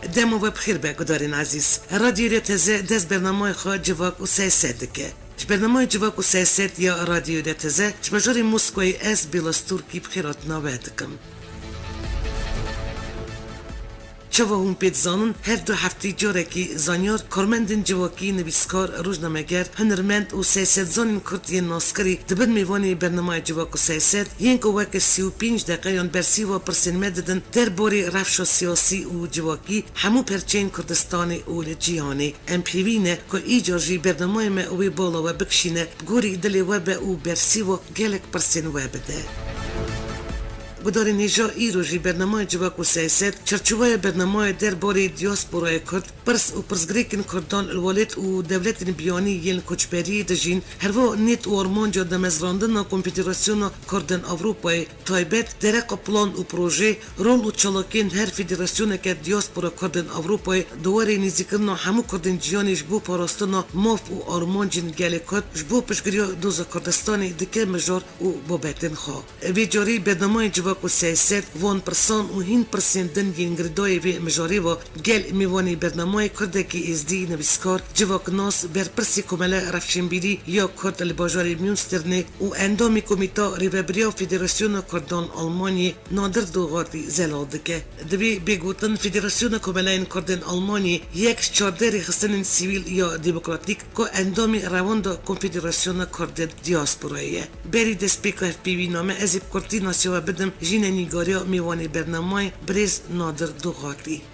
دم و بخیر بگذارین عزیز. رادیو تزه دست برنامه خود جواک و سیاست که. برنامه جواک و سیاست یا رادیو تزه جمجوری موسکوی اس بیلاستورکی بخیرات نوید کم. چوا هم پید زانن هر دو هفته جوره که زانیار کارمندن جواکی نویسکار روزنامه‌گر هنرمند و سیاست زانین کردی ناسکری دبن میوانی برنامه جواک و سیاست ینک وک 35 دقیقه یان برسی و پرسین مددن در باری رفش سیاسی و جواکی همو پرچین کردستانی و جیهانی امپیوینه که ایجارجی برنامه ما اوی بالا و بکشینه گوری دلی و به او برسی و گلک پرسین و بده. بدار نیجا ایروجی برنامه جواک و سیاست چرچوبای برنامه در باری دیاسپورای کرد پرس و پرسگریکن کردان الوالد و دولت بیانی یل کوچبری دجین هروا نیت و ارمانجا دمزراندن کنفدراسیون کردن اروپای تایبت درق پلان و پروژه رول و چلاکین هر فدراسیون که دیاسپورا کردن اروپای دواره نزدیکن همو کردن جیانش بو پاراستنا ماف و ارمانجین گله کرد جبو پشگریا دوز کردستانی دکه مجار و بابتن خوا ویجاری برنامه جواک و سیاست وان پرسان و هین پرسندن ینگردای وی مجاری و گل میوانی برنامه کرده که ازدی نویسکار جواک ناس بر پرسی کمله رفشنبیری یا کرد الباجاری میونسترنه و اندامی کمیتا ریوبریا فدراسیون کردان آلمانی نادر دوغاتی زلال دکه دوی بگوتن فدراسیون کمله کردان آلمانی یک چاردر خستن سیویل یا دموکراتیک که اندامی رواند کنفدراسیون کردن دیاسپورایه بری دسپیک اف پی وی نامه ازیب کردی ناسیو بدم جین نیگاریا میوانی برنامه بریز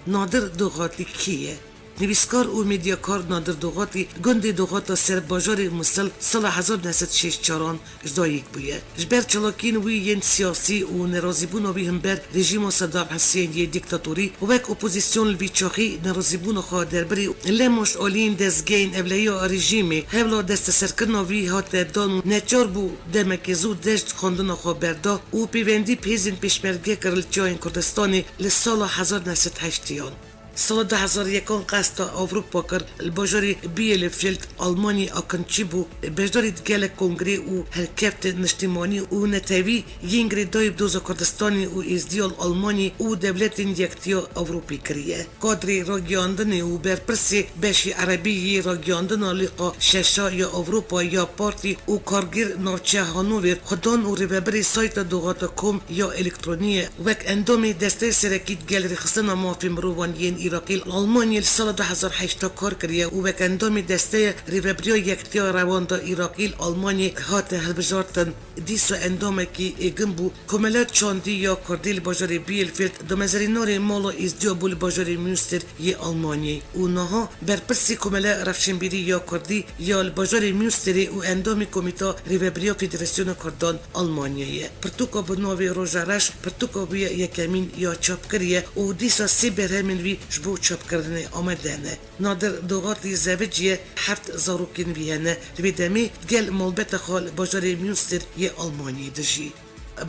نادر دوغاتی کیه؟ نویسکار و میدیاکار نادر دوغاتی گنده دوغاتا سر باجار مسل سال 1964 اجدایک بویه. جبر چلاکین وی ین سیاسی و نرازیبون وی هم بر رژیم صدام حسین یه دیکتاتوری و وک اپوزیسیون الویچاخی نرازیبون خواه دربری لمش آلین دزگین اولیا رژیمی هولا دست سرکن وی هات دان نچار بو دمک زود دشت خواندن خواه بردا و پیوندی پیزین پیشمرگه کرلچاین کردستانی لسال 1980 سال 2001 قصد اروپا کرد الباجاری بیلفیلد آلمانی اکنچی بو بجداری گل کنگره و حرکت نشتیمانی و نتوی ینگری دایب دوز کردستانی و ازدیال آلمانی و دولت یکتیا اروپی کریه قادری راگیاندن و برپرسی بشی عربی راگیاندن لیقا ششا یا اروپا یا پارتی و کارگر نوچه هانوور خدان و ریببری سایت دوغاتا کم یا الکترونیه وک اندامی دسته سرکیت گل رخصنا مافی مروان ین عراقی آلمانی سال 2008 کار کریه و به اندام دسته ریوبریا یکتیا رواندا عراقی آلمانی هات هلبجارتن دیسو اندام کی اگم بو کملات چاندی یا کردیل باجاری بیلفیلد دمزرینار مالا ازدیا بول باجاری میونستر ی آلمانی و نها برپرسی کملا رفشنبیری یا کردی یا باجاری میونستری و اندام کمیتا ریوبریا فدراسیون کردان آلمانیه پرتوکا بنوی روزارش پرتوکا بی یکمین یا چاپ کریه و دیسا سی برهمن وی بو چاپ کردن آمدنه نادر دوغاتی زوجیه 7 زاروکین ویهنه لبیدمی گل ملبت خال باجاری میونستر یه آلمانی دجی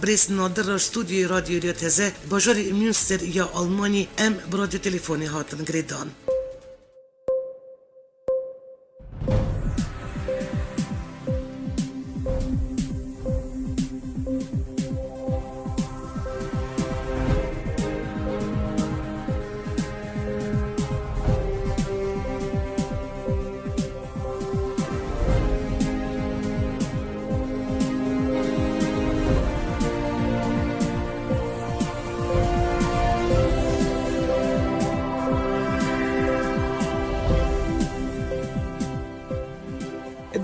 بریس نادر را استودیوی رادیو تزه باجاری میونستر یا آلمانی ام برادیو تلفونی هاتن گریدان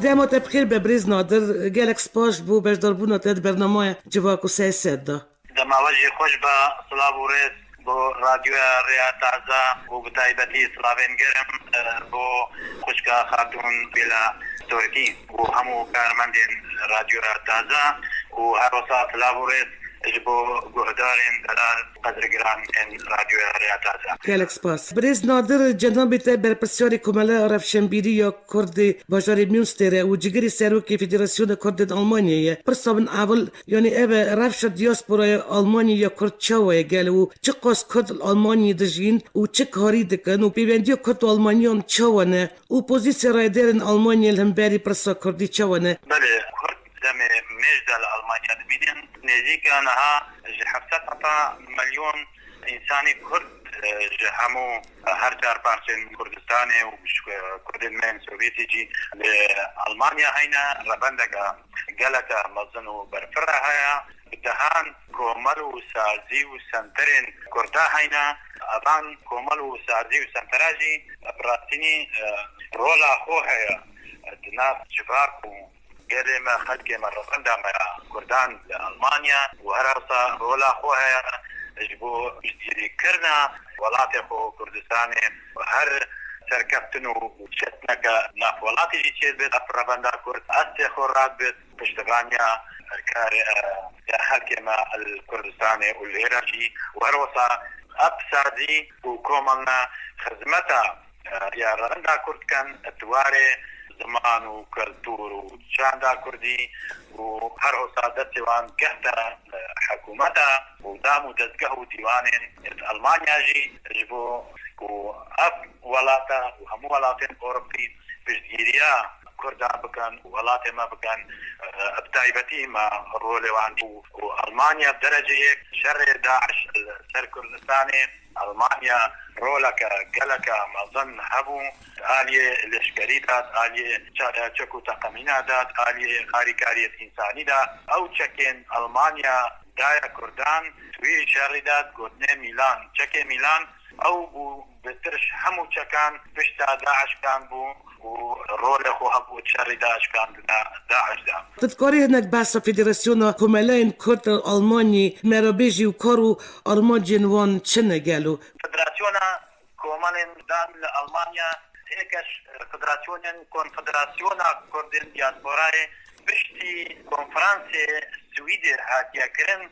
دمت بخیر ببریز نادر گلک سپاس بو بجدار بونا تد برنامه جواک و سیاست دا دماوجی خوش با صلاح و رس بو رادیو ریا تازه و بتایبتی صلابین گرم بو خوشگاه خاتون بلا ترکی و همو کارمندین رادیو تازه و هر وسط صلاح و رس جبو گهدارین دلال قدر گران این رادیو ریا تازه گلک سپاس بریز نادر جنابی تا برپرسیاری کمالا رفشنبیری یا کرد باجاری میونستره و جگری سروکی فدراسیون کرد آلمانیه پرسابن اول یعنی اوه رفش دیاسپورای آلمانی یا کرد چاوه گل و چه قاس کرد آلمانی دجین و چه کاری دکن و پیوندی کرد آلمانیان چاوانه و پوزیسی رایدرن آلمانی هم بری پرسا کردی چاوانه بله کرد دم مجدل آلمانیا دبیدن نزدیک آنها 700 مليون إنساني كرد همو هر چهار پارچن کردستان و کردن من سوویتی جی لألمانيا هینا ربندگا گلتا مزن و برفره هیا بدهان کومل و سازی و سنترین کرده هینا ابان کومل و سازی و سنتراجی براتینی رولا خو هیا دناف جباک و غير ما خلق مرة عندما كردان ألمانيا وهرسا رولا خوها يجبو يذكرنا ولاتي خو كردستان وهر سركبتنو وشتنك ناف ولاتي جيتشيد بيت أفرابندا كرد أستي خورات بيت بشتغانيا الكاري خلق ما الكردستاني والهيراشي وهرسا أبسادي وكومنا خدمتا يا رندا كرد كان التواري زمان و کلتور و شاندا کردی و هر حسادت دیوان گهتا حکومتا و دام و دزگه و دیوان ألمانيا جی جبو و اف ولاتا و همو ولاتین اوروپی بجدیریا کردا بکن و ولات ما بکن بتایبتی ما رول واندی و ألمانيا بدرجه یک شر داعش سر کردستانی ألمانيا رولك قلك مظن هبو آلية لشكريدات آلية تشكو تقمينادات آلية خاركارية إنساني دا أو تشكين ألمانيا دايا كردان توي شاردات قدني ميلان تشكي ميلان أو بترش همو تشكان بشتا داعش كان بو ورول خو هبو تشارداش كان داعش دا تذكري هناك بحث فيدراسيون كومالين كرد ألماني مرابيجي وكارو أرماجين وان چنه قالوا فدراسيون كومالين دان لألمانيا هيكش فدراسيون كونفدراسيون كردين دياسبوراي بشتي كونفرانسي سويدي هاتيا كرن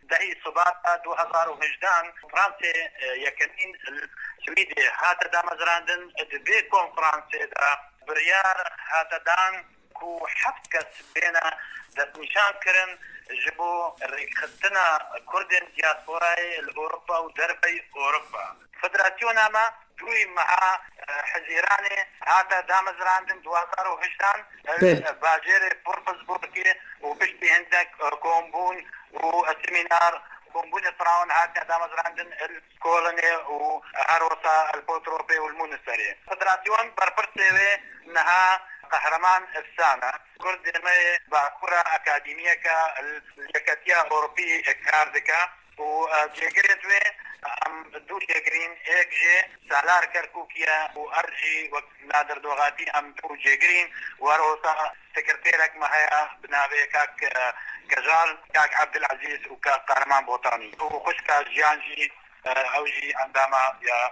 دهي صباح 2018 فرنسا يكنين السويدي هاتا دا مزراندن دبي كونفرانسي دا بريار هاتا دان كو حفت كس بينا دست نشان كرن جبو ريختنا كردن دياسبوراي الأوروبا ودربي أوروبا فدراسيون ما دوي مع حزيراني هاتا دامزراندن 2018 باجير بوربسبوركي وبشتي عندك كومبون والسيمينار كومبون فراون هاتا دامزراندن الكولوني وهروسا البوتروبي والمونستري فدراسيون بربرتي انها قهرمان السنة كرد ما باكورا أكاديمية كاليكاتيا أوروبي كاردكا وجيجريتوي ام دو جيجرين ايك جي سالار كركوكيا وارجي ونادر دوغاتي ام دو جيجرين وروسا سكرتيرك معايا بنابي كاك كجال كاك عبد العزيز وكاك قهرمان بوطاني وخشكا جيانجي اوجي عندما يا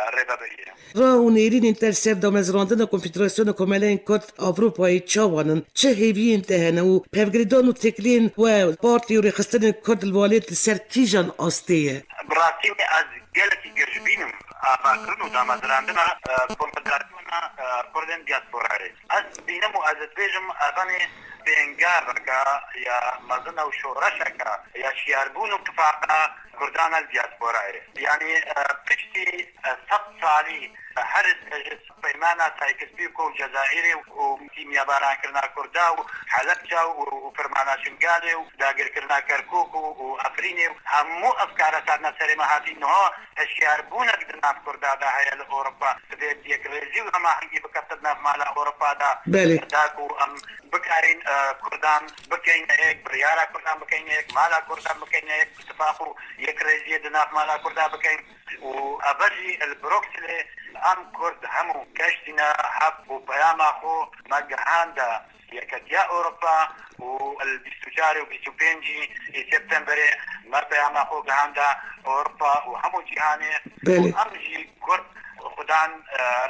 ربابية راو نيرين انترسير دامزراندن کنفدراسیون کمالین کرد آوروپایی چاوانن چه هیوی انتهنه و پیوگریدان و تکلین و پارتی و رخستن کرد الوالد سر کیجان آستیه براسيمي از جلتي جرجبينم باكرنو دامزراندن کنفدراسیون كردن دياسبوراري از بينمو از بيجم اغاني بينجاركا يا مزنا وشورشكا يا شياربون اتفاقا كردان الدياسبوراري يعني بشتي سالي هرز بيمانا تايكسبيكو الجزائري وكيميا باران كرنا كردا وحلبجا وفرمانا شنغالي وداقر كرنا كركوك وافريني همو افكار سارنا سريما هاتي انه هشياربونا قدرنا في كردا دا هيا لاوروبا تبيت يكريزي وما حقي بكتبنا في مالا اوروبا دا داكو بكارين كردان بكين هيك بريارا كردان بكين هيك مالا كردان بكين هيك اتفاقو يكريزي دنا في مالا كردان بكين وابجي البروكسلي ام كرد همو كشتنا حب وبياما خو مجهاندا يكتيا اوروبا والبيستوجاري وبيستوبينجي سبتمبر ما بياما خو جهاندا اوروبا وهمو جهاني وامجي كرد خدان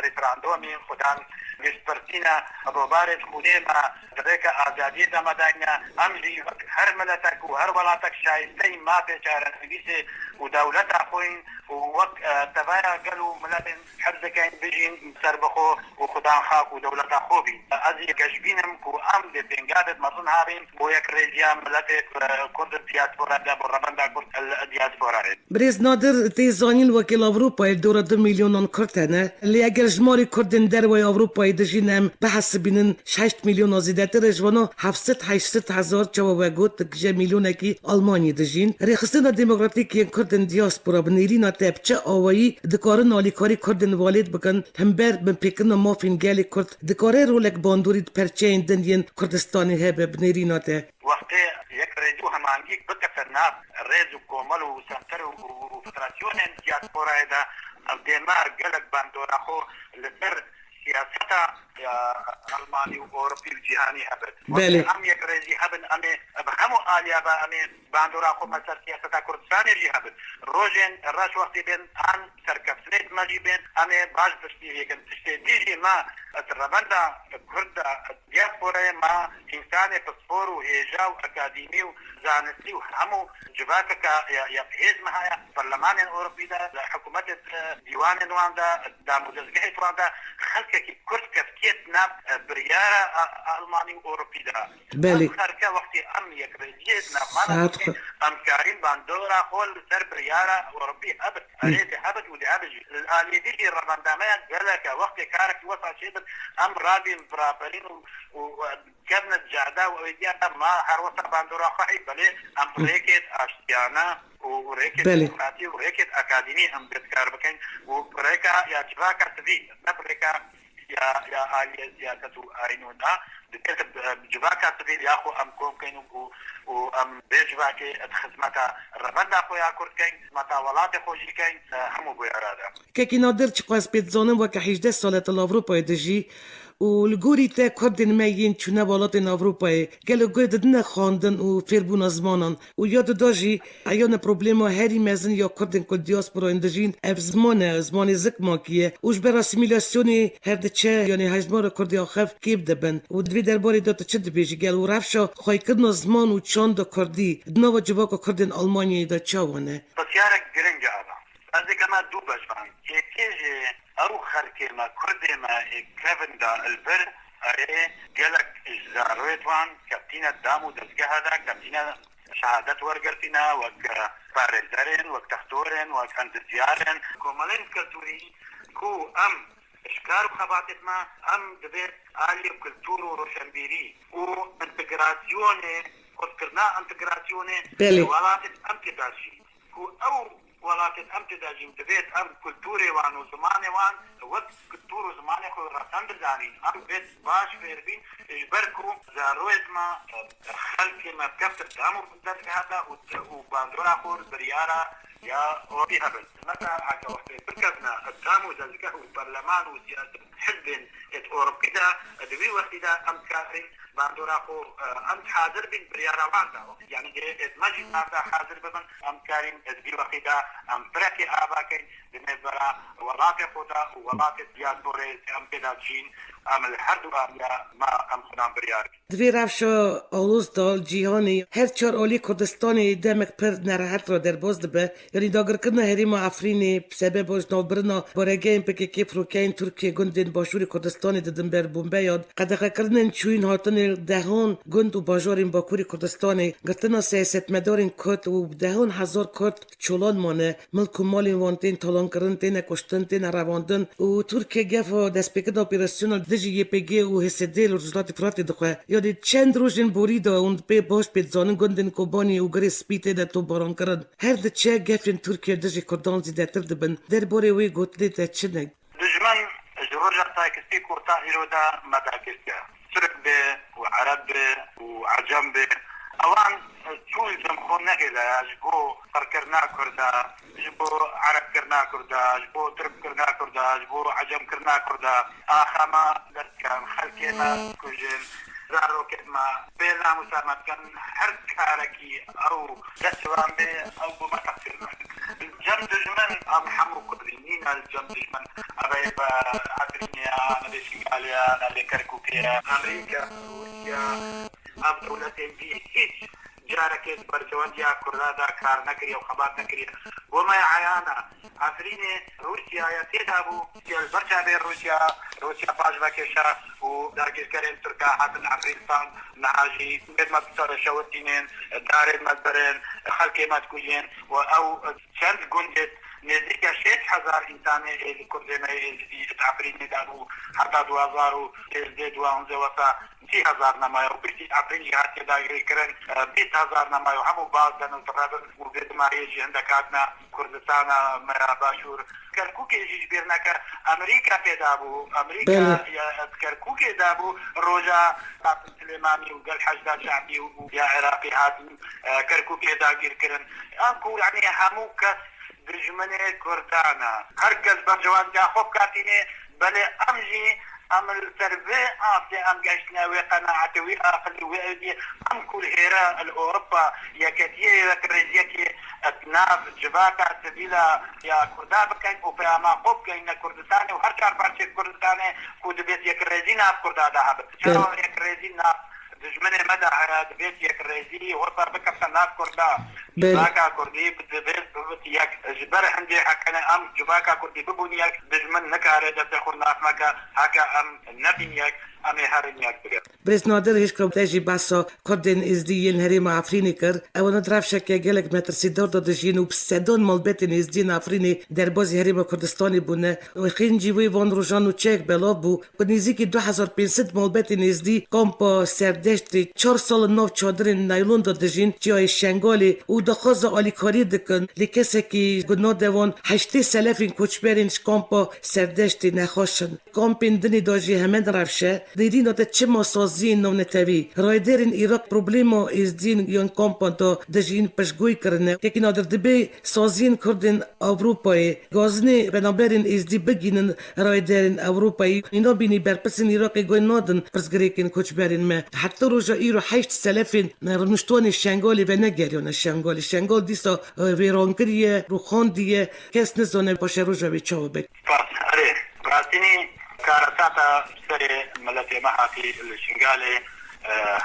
ريفراندومي خدان ويسبرتينا ابو بارد خونيما ذيك ازاديه دمدانيا امجي هر ملتك وهر ولاتك شايستي ما بيشارن بيسي ودولتها اخوين ووقت تبايا قالوا ملابن حرزة كاين بيجين سربخو وخدان خاك ودولتها خوبي ازي كشبينم كو ام دي بنقادت مصن هابين ويك ريزيا ملابن كرد الدياسبورا دا بربندا كرد الدياسبورا بريز نادر تيزانين وكيل اوروبا الدورة 2 مليون كرتنا اللي اگر جماري كردن دروي اوروبا يدجينم بحسب بينن 6 مليون زيادة رجوانا 700 هزار جواب قوت 1 مليون كي الماني دجين ريخستنا ديمقراطيكي كردن دياسبورا بنيرينا هاته بچه آوایی دکاره نالیکاری کردن والد بکن هم بر بپیکن ما فینگالی کرد دکاره رولک باندورید پرچه این دنین کردستانی هبه بنیریناته وقتی یک رجوع همانگی بکتر ناب رز و کومل و سنتر و فدراسیون دیاسپورا دا دنمارک گلک باندورا خو لبر سیاستا المانی و اوروپی و جهانی هبت بله هم یک رجی هبن امی بخمو آلیا با امی باندورا خو مثل سیاستا کردستانی جی هبت روژن راش وقتی بین آن سرکفسنید مجی بین امی باش بشتی یکن تشتی دیجی ما اتربندا کرد دیاسپورا ما انسان پسپور و هیجا و اکادیمی و زانستی و همو جواکا کا یفهیز مهایا برلمان اوروپی دا حکومت دیوان نوان دا مدزگه توان دا خلق کی کرد کفکیت ناب بریارا المانی و اوروپی دا بله خلقا وقتی ام یک رجیت ناب مانا ام کارین باندورا خول سر بریارا اوروپی هبت اريد هبت ودي هبجي الالي دي الرمضانات قالك وقت كارك وصل شيء ام رابي برابرين وكابنت جعدا وإيديا ما حروسا باندورا خاي بلي ام ريكت اشتيانا وريكت ديمقراطي وريكت اكاديمي ام بتكار بكين وريكا يا جواكا تبي نبريكا يا آلية سياسة آينونا بكتب جواكا تبي ياخو ام كومكين وام بيجواكي خدمتا ربندا خويا كوركين متا ولات خوشي كين همو بيرادا كي نادر تشقاس بيت زانم وك 18 سالة الأوروبا دجي والجوري تا كردن ماين چونه بالاتن أوروبا قالوا قردن خاندن وفيربون أزمانن وياد داجي عيان بروبليما هاري مازن يا كردن كل دياسبورا اندجين اف زمان زك ماكيه وش برا سيميلاسيوني هرد چه يعني هزمار كردي آخف كيب دبن ودوي درباري داتا چد بيجي قال ورفشا خواهي كردن زمان و چان دا كردي دناوا جواكا كردن ألمانيا دا چاوانه بس يارك گرنج آبا از كما دو بجبان كيجي او خلقي ما كردي ما كيفن دا البر اري قالك زارويتوان كابتينا دامو دزقه هذا كابتينا شهادات ورقرتنا وك بارزارين وك تختورين وك اندزيارين كومالين كالتوري كو ام اشكار خباتت ما ام دبيت آلي كالتور وروشنبيري و انتقراسيوني اذكرنا انتقراسيوني ولاتت امتداشي كو او ولكن امتداجي دبيت ام كلتوري وان وزماني وان وقت كلتور وزماني خو رسند داني ام بيت باش فيربين اجبركو زارويت ما خلقي ما كفتر دامو بدك هذا وباندورا خور بريارا يا وفي هبل متى حاجه وقت بركبنا الدامو ذلك البرلمان وسياسه حزب اوروبي دا دوي وقت دا ام كافي باندورا خو ام حاضر بين بريارا واندا يعني ماجي هذا حاضر بمن ام كارين ادبي وقتا ام بركي اباكين بنبرا ولات خدا ولات دياسبوري ام بناجين ام الحد ما ام خنام بريار دوی رفشا آلوز دال جیهانی هر چار آلی کردستانی دمک پر نراحت را در باز دبه یعنی داگر کردن هریم افرینی سبب باش نوبرنا بارگه این پکی که فروکین ترکیه گندین باشوری کردستانی دادن بر بومبه یاد قدقه کردن چوین هاتن دهان گند و باجارین باکوری کردستانی گرتنا سیاست مدارین کرد و دهان هزار کرد چولان مانه ملک و مالین وانتین تالان کردن تین کشتن تین رواندن و ترکیه گفا دست پیکد اپریسیونال دجی یه پگی و حسدیل و رجلات فراتی دخواه یادی چند روزین بوریدا اون به باش پیزانن گندن کوبانی و گری سپیته ده تو باران کرد هر ده چه گفین ترکیه دجی کردان زیده تر دبن در باره وی گوتلی ده چه نگ دجمن جروجا تاکستی کو تاهیرو دا مداکسیا سرق به و عرب به و عجم به اوان چوی زمخون نهیلا جبو فرکرنا کرده جبو عرب کرنا کرده جبو ترک کرنا کرده جبو عجم کرنا کرده آخاما دستکم خلقینا کجن زارو كما بينا مسامات كان هر كاركي او دسوان بي او بمتقسر الجمد جمن ام حمو قدرينينا الجمد جمن ابا عدرينيا ندي شماليا ندي كركوكيا امريكا روسيا ام دولتين في هيج جاركت برجوانجيا كردادا كار نكري وخبات نكري وما عيانا عفريني روسيا يتدابو البرشا بين روسيا باجبا كيشا وداكيس كريم تركا حتى عفرينستان نعاجي بيت ما بتصار شوتينين دارين مدبرين خلقي ما تكوجين او شند قندت نزدیک 6,000 انسان کردما عفرین دابو حتی 2012 وسا 30,000 نمایه و پشتی عفرین جهاتی داگری کرن 20,000 نمایه و همو باز دنو ترابن و بیدمایی جهندکاتنا کردستان باشور کرکوکی جیش بیرنکه امریکا پیدا بو امریکا کرکوکی دابو روجا قاسم سليماني وقال حشد شعبي ويا عراقي هاتم كركوكي داقير كرن انكو يعني هموك دجمنه كردانا هركز برجوان دا خوب كاتيني بلي امجي ام التربيه ام قاشنا وقناعتي واخلي وادي ام كل هيرا الاوروبا يا كثير كريزيكي اتناف جباكا سبيلا يا كردابكين وفيما قوب كاين كردستاني وهركار بارتي كردستاني كود بيت يا كريزينا كردا دهب شنو يا كريزينا دجمنه مدى بيت يا كريزي وصل بكفنا ناس كردا جباكا كردي بيت ياك جبر عندي حكنا ام جباكا كردي ببنياك دجمن نكاره دتخور ناس مكا هكا ام نبنياك ام هرنياك بريس نادر هيش كلوب تاجي باسو كردن ازديين هريم عفريني كر او ندرف شكا جالك متر سيدور دو دجين وبسدون مالبتن ازدين عفريني در بازي هريم كردستاني بونه وخينجي وي وان روجانو تشيك بلابو ونزيكي 2500 مالبتن ازدي كومبو سردشتي 4 سال نو چادرن نايلون دو دجين جاي شنگالي و دخوز آلی کاری دکن لیکسه که گناه دوان 8 سلفین کوچبرینش کامپا سردشتی نخوشن کامپین دنی داجی همین رفشه دیدین آده چه مسازی نونتوی رایدرین ایراق پروبلیمو از دین یون کامپا دا دجین پشگوی کرنه که نادر دبی سازین کردن اوروپایی گازنی بنابرین از دی بگینن رایدرین اوروپایی اینا بینی برپسین ایراقی گوی نادن پرسگریکن کوچبرین ما حتی روژا ایرو 8 سلفین نرمشتوانی شنگالی و نگریون شنگال دیسا ویرانگریه روخاندیه کس نزانه باشه روژا بی چاو بک آره براسینی کارساتا سر ملت محاقی الشنگاله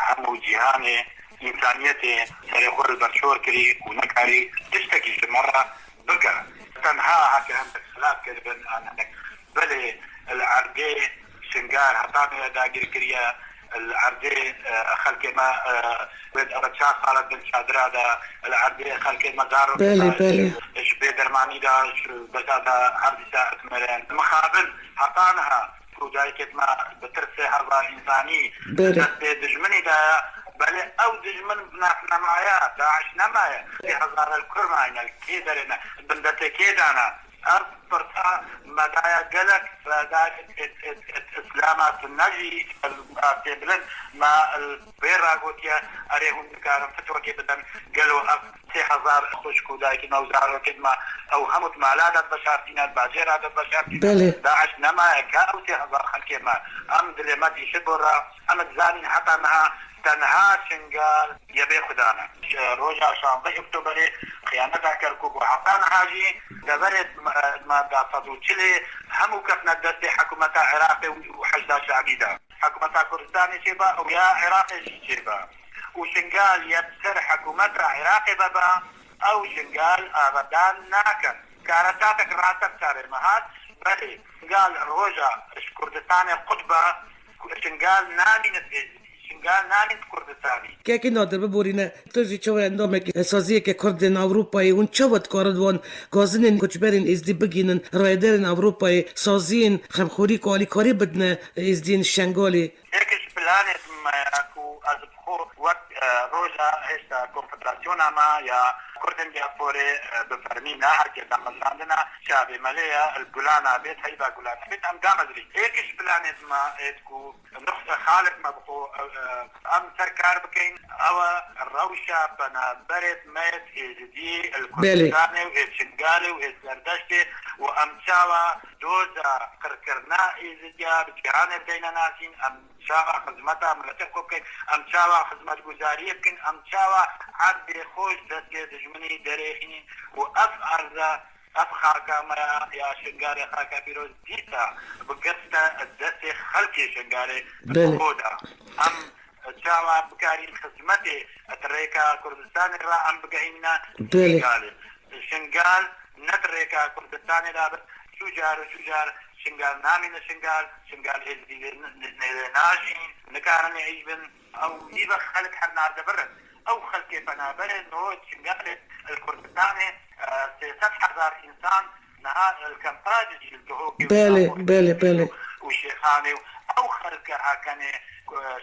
همو جهانه انسانیتی سر خور برشور کری و نکاری تشتکی جمرة بکا تنها حكي هم بسلات كذبن عنك بلي العرقي شنقال حطامي داقر كريا العرضي خلق ما بيد أرتشاق خالد بن شادرا دا العرضي خلق ما دارو بلي إيش بيدرماني دا بسادا عرضي ساعة مرين مخابل حطانها كودايكت ما بترسي هذا إنساني بس دجمني دا بلي أو دجمن بناحنا معايا داعش نمايا في هزار الكرماين الكيدرنا بندت كيدانا أرض برتا مدايا قلق فدايا إسلامات النجي البلد ما البيرا قوتيا أريهم بكارم فتوكي بدن قالوا 3000 خشكو دايكي موزارو كدما أو همت مالادة بشارتين الباجيرة بشارتين داعش نما كاو 3000 خلقي ما أم دلماتي شبرا أم تزانين حتى أنها تنها شنقال يبي خدانا روجا شانطي اكتوبري خيانتها كركوب وحقان حاجي دبرت ما دافضو تشلي همو كفنا دستي حكومة عراقي وحشدا شعبي دا حكومة كردستاني شبا ويا عراقي شبا وشنقال يبسر حكومة عراقي بابا او شنقال ابدان ناكن كارتاتك راتب ساري مهات بلي شنقال روجا كردستاني قطبة شنقال نامي نتيجي قال نالين كردستاني كيكي نادر ببورينا تجي تشوي عندهم سازيه كردن اوروباي ونشوت كاردوان غازنين كوچبرين ازدي بگينن رايدرن اوروباي سازين خمخوري كالي كاري بدنا ازدين شنغالي هيك بلانت ما اكو ازبخو وقت روجا هسه كونفدراسيون ما يا كردن ديافوري بفرمي نهر كده عندنا شعبي ماليا الجولانا بيت هيبا جولانا بيت ام دامزري هيك بلانت ما اتكو نقطة خالق ما بخو ام سركار بكين او الروشة بنا برد ميت ازدي الكردستاني وإتشنقالي وإتزردشتي وام شاوا دوزا كركرنا ازديا بجهانة بدينا ناسين ام شاوا خدمتها ملتقو بكين ام شاوا خدمت گزارية بكين ام شاوا عبد خوش دستي دجمني دريخين واف ارزا أفخاكا ما يا شنقاري خاكا بيروز ديتا بقصة الدسي خلقي شنقاري بخودا أم جاوا بكاري خدمتي أتريكا كردستاني را أم بقهينا شنقال نتريكا كردستاني را شجار شنقال نامين شنقال هزدي ناشين نكارن يعيبن أو يبا خلق حرنا دبرن أو خلقي فنابرن هو شنقال الكردستاني 300,000 إنسان نهار الكمباجي الكهوكي بله وشيخاني أو خلقها كان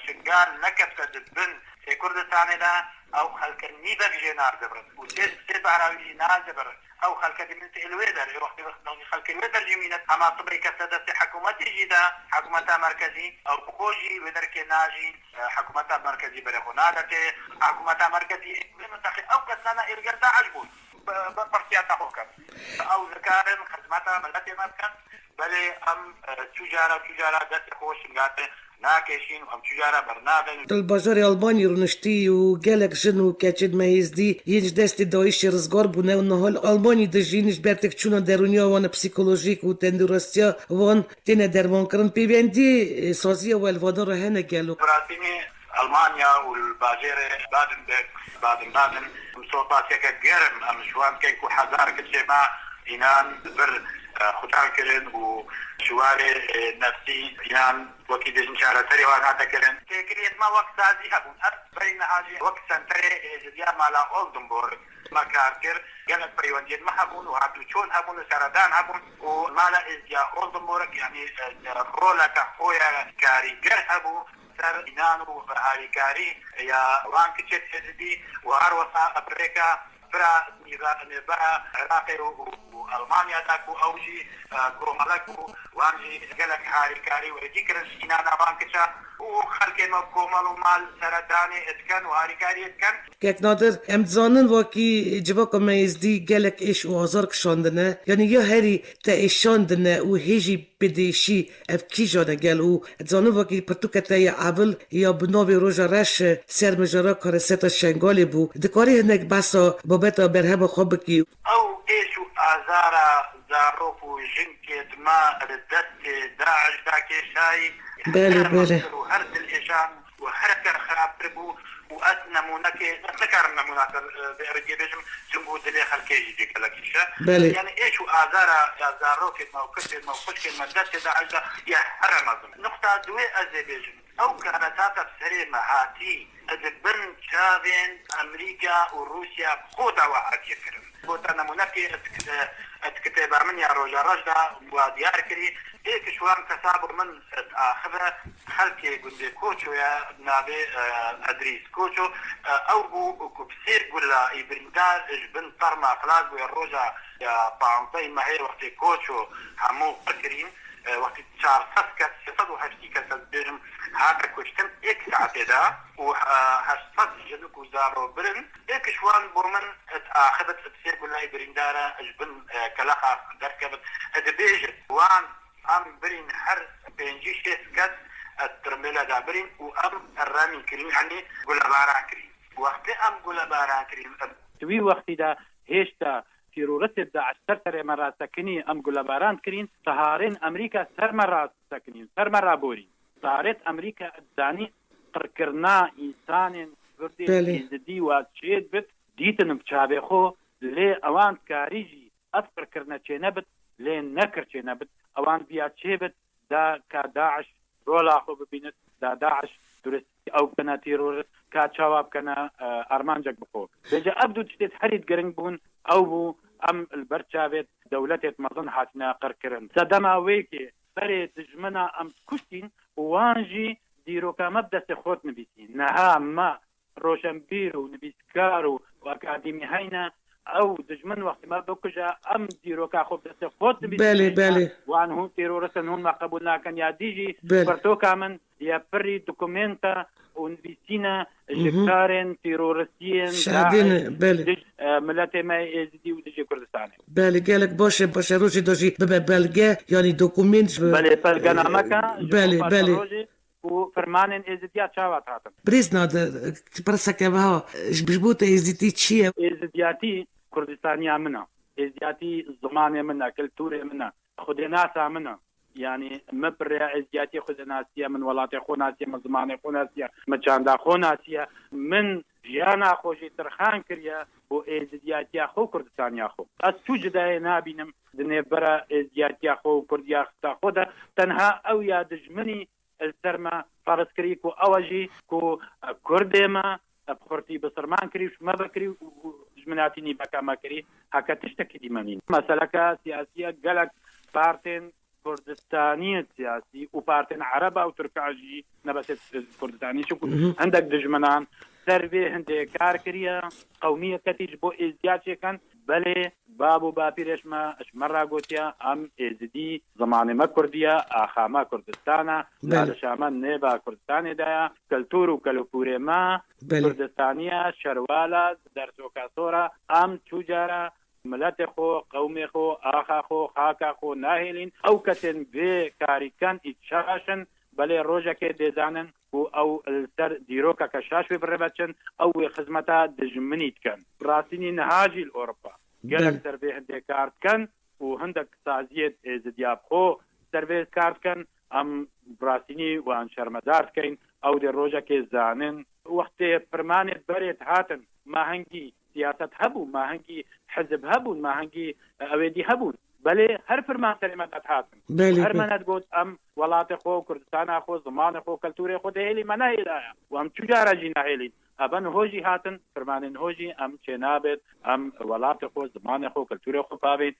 شنقال نكبت البن في كردستان دا أو خلق نيبك جينار دبرت وسيد عراوي نار دبرت أو خلق دمنت الويدر يروح خلق الويدر يمينة أما طبري كسدت حكومتي جدا حكومتها مركزي أو بخوجي ويدر كناجي حكومتها مركزي برخونادتي حكومتها مركزي منطقي أو كسانا إرقل دا عجبون برسياتا حكم أو ذكارن خدمتها ملتي مركز بله ام تجارة دست خوش نگاته ناکشین ام تجارة برنابن الباجار البانی رونشتی و گلک جنو کچید مهیزدی یینج دستی دایش رزگار بونه و نهال البانی دجینش برتک چونا درونیا وان پسیکولوژیک و تندرستیا وان تینه درمان کرن پیوندی سازی و الوادار هنه گلو براتینی ألمانيا والباجير بادن مصوبات يكا جرم ام شوان كيكو حزار كل ما إنان بر خدان كرن وشواري نفسي إنان وكي دجن شارة تري وانا تكرن كريت ما وقت سازي هبون بين هاجي وقت سنتري جديا مالا أولدنبورغ ما كاركر قالت بريوانجين ما هبون وعبدو شون هبون وسردان هبون ومالا إزيا أولدنبورغ يعني رولا كحويا كاريجر هبون سر إنان وهاريكاري يا وان كتشت هزبي وعروسا أبريكا برا نبا عراقي وألمانيا داكو أوجي كومالكو وانجي قلق هاريكاري وذكر سينانا بانكشا وخلقي مكومال ومال سرداني اتكن وهاريكاري اتكن كيك نادر ام زانن واكي جواكا ميزدي قلق ايش وازار كشاندنه يعني يا هاري تا ايشاندنه وهيجي بديشي اف كي جانا قال و زانن واكي پرتوكا تايا عبل يا بناوي روجا رش سر مجرا كارسيتا شنغالي بو دكاري هناك باسا بابتا برهبا خوبكي او ايشو ازارا زاروف وجنكت ما ردت داعش داكي شاي بله وهرد الإجان وحركة خراب تربو وأثنى مناكي نكر نمونات بأرجي بيجم سنقود لي خلكيجي ديك لكيشة يعني إيشو آزاروك موقف موقفك مدت داعش يا حرم أظن نقطة دوي أزي بيجم أو كانت بسريمة هاتي أدبن شابين أمريكا وروسيا خودع وعركي كرم بوتانا مناكي اتكتب من يا روجا رجدا وديار كري ايك شوان كسابو من اخذها خلكي قندي كوچو يا نابي ادريس كوچو او بو كبسير قولا يبرندال جبن طرما خلاص بو يا روجا يا طعنطي ما هي وقت كوچو همو قكرين وقت شهر سسكت يصدو هشتيكا تزبيرم هذا كوشتم ايك ساعة دا وهشتت جنوك وزارو برن ايك شوان بومن اخذت بسير قولا يبرندارا جبن كلاخا دركبت ادبيجت وان ام برين حر بينجي شيسكت الترميلا دا برين وام الرامين كريم يعني قولا بارا كريم وقت ام قولا بارا كريم توی وقتی دا هشتا تيرورت داعش سر مرات سكني ام قلباران كرين سهارين امريكا سر مرات سكنين سر مرة بورين صارت امريكا الزاني قركرنا انسان بردي دي واتشيد بت ديتن بشابه خو لي اوان كاريجي اذكر كرنا تشينبت لي نكر تشينبت اوان بيات شيبت دا كداعش رولا خو ببينت دا داعش درست او كنا تيرور كاتشاواب كنا ارمانجك بخو بجا ابدو تشتت حريد قرنگ بون او بو ام البرشابت دولتت مظن حاتنا قركرن سدما ويكي فري دجمنا ام كشتين وانجي ديروكا مبدا سخوت نبيسين نها ما روشنبيرو نبيسكارو واكاديمي هينا او دجمن وقت ما بكجا ام ديروكا خوب سخوت نبيسين بله وان هون تيرورسن هون ما قبولنا كان يا ديجي برتوكا من يا بري دوكومنتا ونبيسينا جكارن تيرورستين شاهدين بله ملاتي ما يزيدي ودجي كردستاني بله قالك باشه روشي دوجي ببلغة يعني دوكومنت بله بلغة نامكا بله وفرمانن ازديات شاوات هاتن بريزنا برسك بها بجبوت ازديتي تشيه ازدياتي كردستانيا منا ازدياتي زمان منا كلتوري منا خدناسا منا يعني مبرع ازدياتي خدناسيا من ولاتي خوناسيا من زماني خوناسيا من جاندا خوناسيا من جيانا خوشي ترخان كريا و ازدياتي خو كردستانيا خو اس توجد نابينم دني برا ازدياتي خو كرديا خدا تنها او يا دجمني السرما فارس كريكو أواجي كو كردما بخورتي بسرمان كريش ما بكري دژمناتینی بەکەمەکری هەکە تشتێکی دیمەنین مەسەلەکە سیاسیە گەلک پارتێن کوردستانی سیاسی و پارتێن عەرەبا و تورکاژی نەبەسێت کوردستانی هەندێک دژمنان سەرێ هەندێک کار کردە قەومیەکەتیش بۆ ئێزیاچێکەن بەلێ باب و باپیرێشمە ئەشمەڕا گوتیا ئەم ئێزدی زمانێمە کوردیە ئاخامە کوردستانە لە شامە نێبا کوردستانێدایە کەلتور و کەلوپورێمە کوردستانیە شەروالە دەرسۆکاسۆرە ئەم چوجارە ملەتێ خۆ قەومێ خۆ ئاخا خۆ خاکا خۆ ناهێلین ئەو کەسێن بێ کاریکان ئیچاشن بەلێ ڕۆژەکێ دێزانن و ئەو سەر دیرۆکە کە شاشوێ بڕێبەچن ئەو وێ خزمەتە دژمنی بکەن ڕاستینی نەهاجی ئۆڕۆپا گەلک سەربێ هەندێک کار بکەن و هەندێک سازیێت ئێزدیا بخۆ سەربێ کار بکەن ئەم ڕاستینی وان شەرمەدار بکەین ئەو دێ ڕۆژەکێ زانن وەختێ پرمانێت بەرێت هاتن ماهەنگی سیاست هەبوو ماهەنگی حزب هەبوون ماهەنگی ئەوێدی هەبوون بەلێ هەر فرمان سەرێمەدات هاتن هەرمەنەت گوت ئەم وڵاتی خۆ کوردستانە خۆ زمانی خۆ کەلتوری خۆ دەهێلی مەناهێلایە و ئەم چجارەژی ناهێلین ئەبەن هۆژی هاتن فرمانên هۆژی ئەم چێ نابێت ئەم وڵاتی خۆ زمانی خۆ کەلتوری خۆ پابێت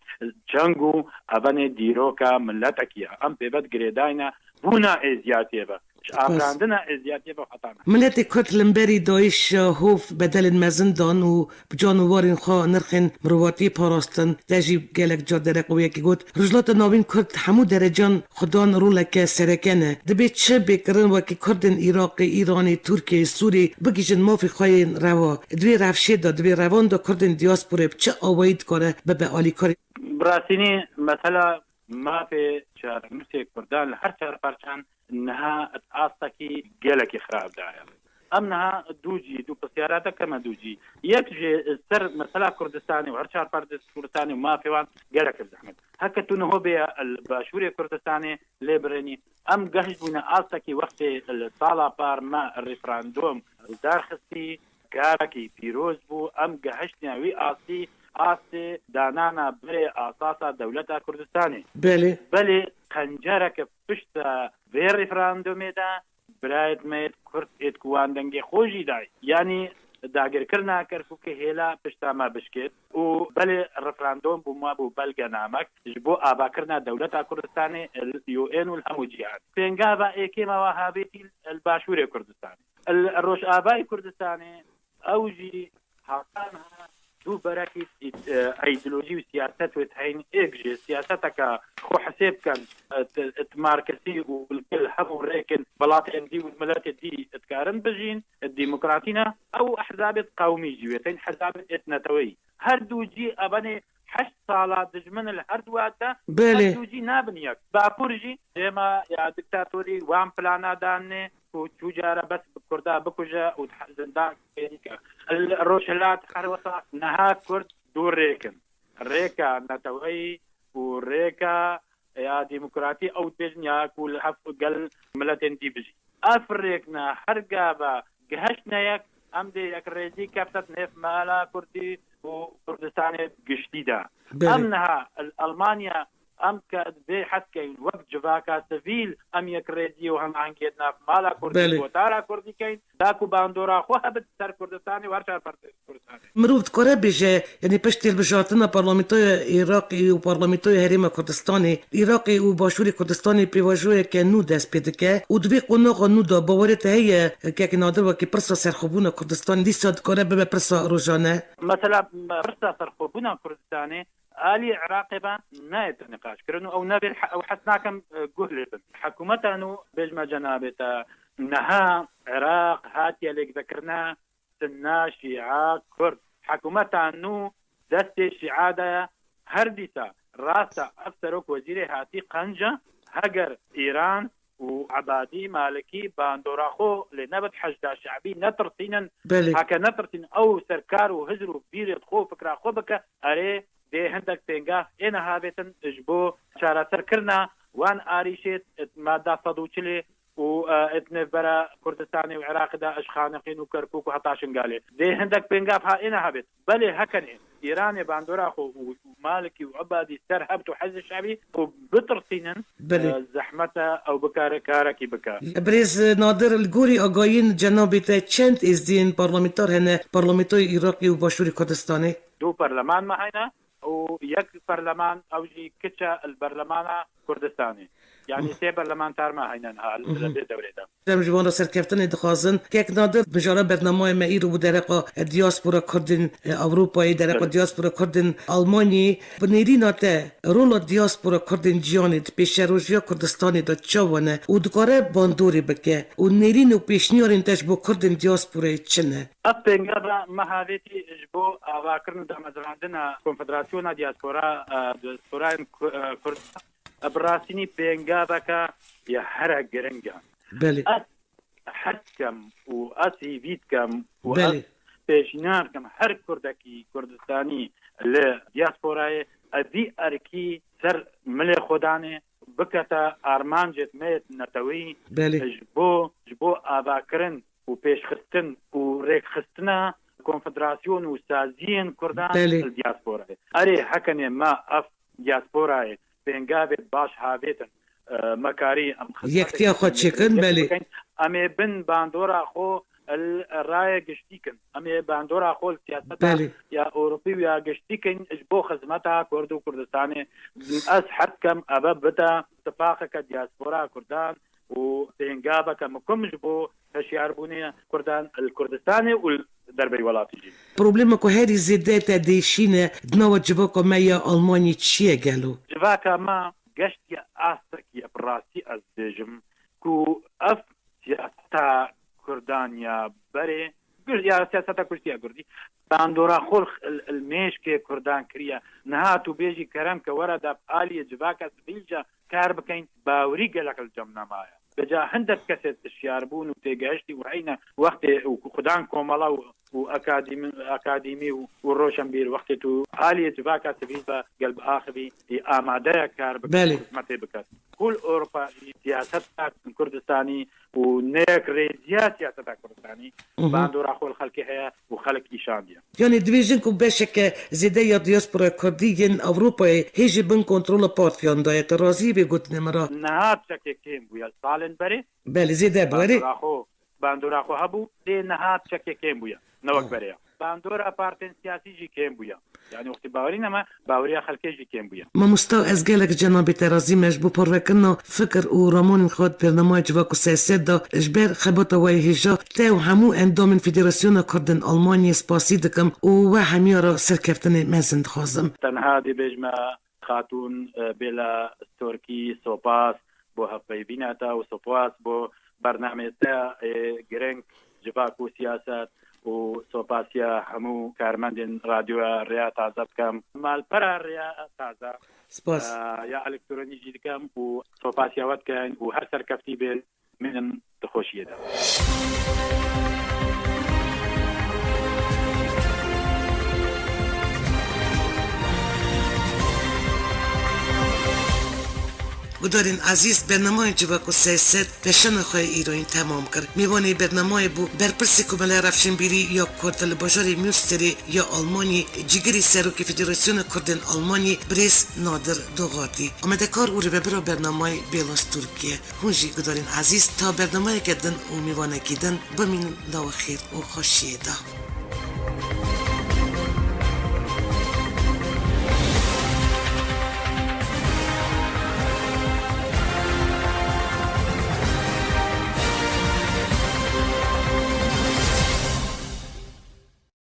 جەنگ و ئەبەنێ دیرۆکە ملەتەکیە ئەم پێبەت گرێداینە بوونا ئێزیاتێبە ئاراندنە ئێزیاتێبە خەتانە ملەتی کورد لەمبەری داعش هۆف بەدەلên مەزندان و بجانوارên xwe nirxên mirovatiyê parastin te jî gelek car dereqoyekî got Rojhilata Navîn Kurd hemû derecan xudan roleke serekene dibe çi bêkirin wekî Kurdên Iraqê Îranê Tirkiyeyê Sûriyê bigîjin mafê xwe yên reva divê revşê da divê revan da Kurdên dîasporê bi çi awayî dikare bibe alîkarê براسینی مەسەلا مافێ چارنووسێک کوردان لە هەر چار پارچان نها ئاستەکی گەلێکی خراپدایە ئەم نها دووجی دوو پرسیاراتە کەمە دووجی یەک سەر مەسەلا کوردستانی و هەر چار پار کوردستانی و مافێوان گەلێکی زەحمەت هەکە تو نەهۆ بێ باشووری کوردستانی لێ برێنی ئەم گەهشت بوونە ئاستەکی وەختێ ساڵا پارمە ڕیفراندۆم دارخستی کارێکی پیرۆز بوو ئەم گەهشتنیاوی ئاستی ئاستێ دانانە برێ ئاساسا دەولەتە کوردستانی بەلێ قەنجەرەکە پشتە vê referandumê birayet me Kurd êtkuwan dengê xwe jî day yanî dagirkirina Kerkûkê hêla pişta me bişket û belê referandum bû ma bû belgenamek ji bo avakirina dewleta Kurdistanê UN û hemû cîhan pêngava êkêma wa habêtî li Başûrê Kurdistanê Rojavayê Kurdistanê ew jî hatana دوو بەرەکی ئەیدۆلۆژی و سیاست وێت هەین ئێکژێ سیاستەکە خۆ حسێب بکەن مارکسی و بالکل هەموو ڕێکن وڵاتێندی و ملەتێتی ئەتکارن بژین دیموکراتینە ئەو ئەحزابێت قەومی جوێتین حزابێت ئێتنەتەوەی هەردووجی ئەبەنێ 8 ساڵا دژمن لە هەردوواتە هەردووجی نابن یەک باکوورژی ئێمە یا دیکتاتۆری وان پلانادانێ و چوجارە بەس کوردا بکوژە و زندان کێنیکە ڕۆژهەلات هەروەسا نەها کورد دوو ڕێکن ڕێکە نەتەوەی و ڕێکە یا دیموکراتی ئەو پێژنیاک و لە هەفت گەل ملەتێندی بژی ئەف ڕێکنە هەرگا بە گەهشتنەیەک ئەم دێ یەک ڕێزی کەفتت نێف مالا کوردی و کوردستانی گشتیدا ئەم نەها ئەڵمانیا ئەم کە بێ حەسکەین وەک جڤاکە سڤیل ئەم یەک ڕێزی و هەنگانگێت ناف مالا کوردی وەتارا کوردیکەین داک و باندۆرا خۆ هەبت سەر کوردستانی و هەرچار کوردستانی مرۆڤ dikare bêje yanî pişt têlbijartina parlamentoya Iraqê û parlamentoya Herêma Kurdistanê Iraqê û Başûrê Kurdistanê pêvajoyeke nû dest pê dike û divê qonaxa nû da bawerê te heye kekê nadir wekî pirsa serxwebûna Kurdistanê dîsa dikare bibe pirsa rojane mesela pirsa serxwebûna Kurdistanê آلی عراقی با نایت نقاش کردن و او نبی او حسناکم گهلی بن حکومتانو بجمع جنابتا نها عراق هاتیا لیک ذکرنا سنا شیعا کرد حکومتانو دست شیعا دا هر دیتا راسا افسروک وزیر هاتی قنجا هگر ایران و عبادی مالکی باندوراخو لنبت حجدا شعبی نترسينا هكا نترسين او سركار وهجر وبيرت خو فكرة خو بك اري دێ هەندێک پێنگا ئێنە هابێتن ژ بۆ چارەسەرکردنا وان ئاریشێت مادا 140 و اتنف برا كردستاني وعراق دا اشخانقين وكركوك وحتى شنقالي زي هندك بنقاف هائنا هبت بلي هكني إيراني باندورا ومالكي وعبادي سرهبت وحز الشعبي وبطرسينن زحمته أو بكاركي بكار بريز نادر الجوري أقاين جنابته چند ازدين برلمانتار هنه برلمانتار عراقي وباشوري كردستاني 2 برلمان معنا ويك برلمان أوجي كتشا البرلمان كردستاني يعني 3 برلمانتار ما هينن هالدولة ده دم جوان را سرکفتن دخوازن که یک نادر بجاره برنامه مایی رو بدرقا دیاسپورا کردن اروپایی درقا دیاسپورا کردن آلمانی بنیری ناته رول دیاسپورا کردن جیانید پیش روژیا کردستانی دا چاوانه و دکاره باندوری بکه و نیرین و پیشنیارین تش بو کردن دیاسپورای چنه أبنجابا مهاويتي إجبو أواكرن دمزراندنا كونفدراسيونا دياسبورا كرد أبراسيني بنجابك يا هرق جرنجا بله حكم وأسي فيتكم بله بيشناركم هر كردكي كردستاني لدياسبوراي أدي أركي سر ملي خداني بكتا أرمانجت ميت نتوي بله جبو أواكرن و پیش خستن و ریک خستنا کنفدراسیون و سازین کردان الدیاسپورا اری حکنه ما اف دیاسپورا بنگابت باش هاویتن مکاری ام یکتیا خود چکن بله امی بن باندورا خو الرای گشتیکن امی باندورا خو سیاست یا اوروپی یا گشتیکن اجبو خدمتا کرد و کردستان از حد کم اببتا اتفاق کا دیاسپورا کردان و بنگابا كم جبو هشيار بوني كردان الكردستاني والدربي ولاتيجي بروبليم كو هاري زيدات ديشينه دنوا جبوكو مايا الماني تشيه قالوا جباكا ما قشت يا آسك يا براسي أزدجم كو أف سياستا كردانيا بري يا سياستا كرسيا كردي باندورا خلق الميش كي كردان كريا نهاتو بيجي كرم كورد بآلية جباكا سبيلجا كاربكين باوري قلق الجمنا مايا بجا هندك كسد الشياربون وتيجاشتي وعينا وقت وخدان كومالا وأكاديمي والروشنبير وقت تو آلية جباكا سبيلجا قلب آخبي آمادة كاربكين متى بكات كل أوروبا سياستها كردستاني ونيك ريزيات سياستها كردستاني باندورا خول خلقي هي وخلق إيشانديا يعني ديفيجنكم باشك زيدايا دياسبورا كرديين أوروبا هيجي بن كنترول بارتيان دا يترازي بيقود نمرا نهات شكي كيم بويا سالن بري بله زيدا بري باندورا خو هبو دي نهات شكي كيم بويا نوك بريا باندورا بارتين سياسي جي كيم بويا يعني وقت باورينا ما باوريا خلقي جي كيم بويا ما مستوى أزجالك جنابي ترازي مجبو بروكنا فكر ورامون خود برنامج جواكو سياسات دا إجبار خبطة ويهجا تاو همو اندام فيدراسيون كردن ألمانيا سباسيدكم وهميارا سركفتن مازن خازم تنها دي بجمع خاتون بلا تركي سوباس بو هفاي بيناتا وسوباس بو برنامج تا جرينك جواكو سياسات و سوپاسیا همو کارمندین رادیو ریا تازه کم مال پر ریا تازه سپاس یا الکترونی جدید کم و سوپاسیا وقت کن و هر سرکفتی بیل من تخوشیه ده گدارین عزیز برنامه جواکو سیاست پشن خواه ایرانی تمام کرد میوانی برنامه بو برپرسی کمال رفشن بیری یا کردل بجاری میوستری یا آلمانی جگری سروک فدراسیون کردن آلمانی بریس نادر دوغاتی آمده کار او رو ببرا برنامه بیلاس ترکیه هونجی گدارین عزیز تا برنامه گدن و میوانه گیدن بمین نو خیر و خوشیه ده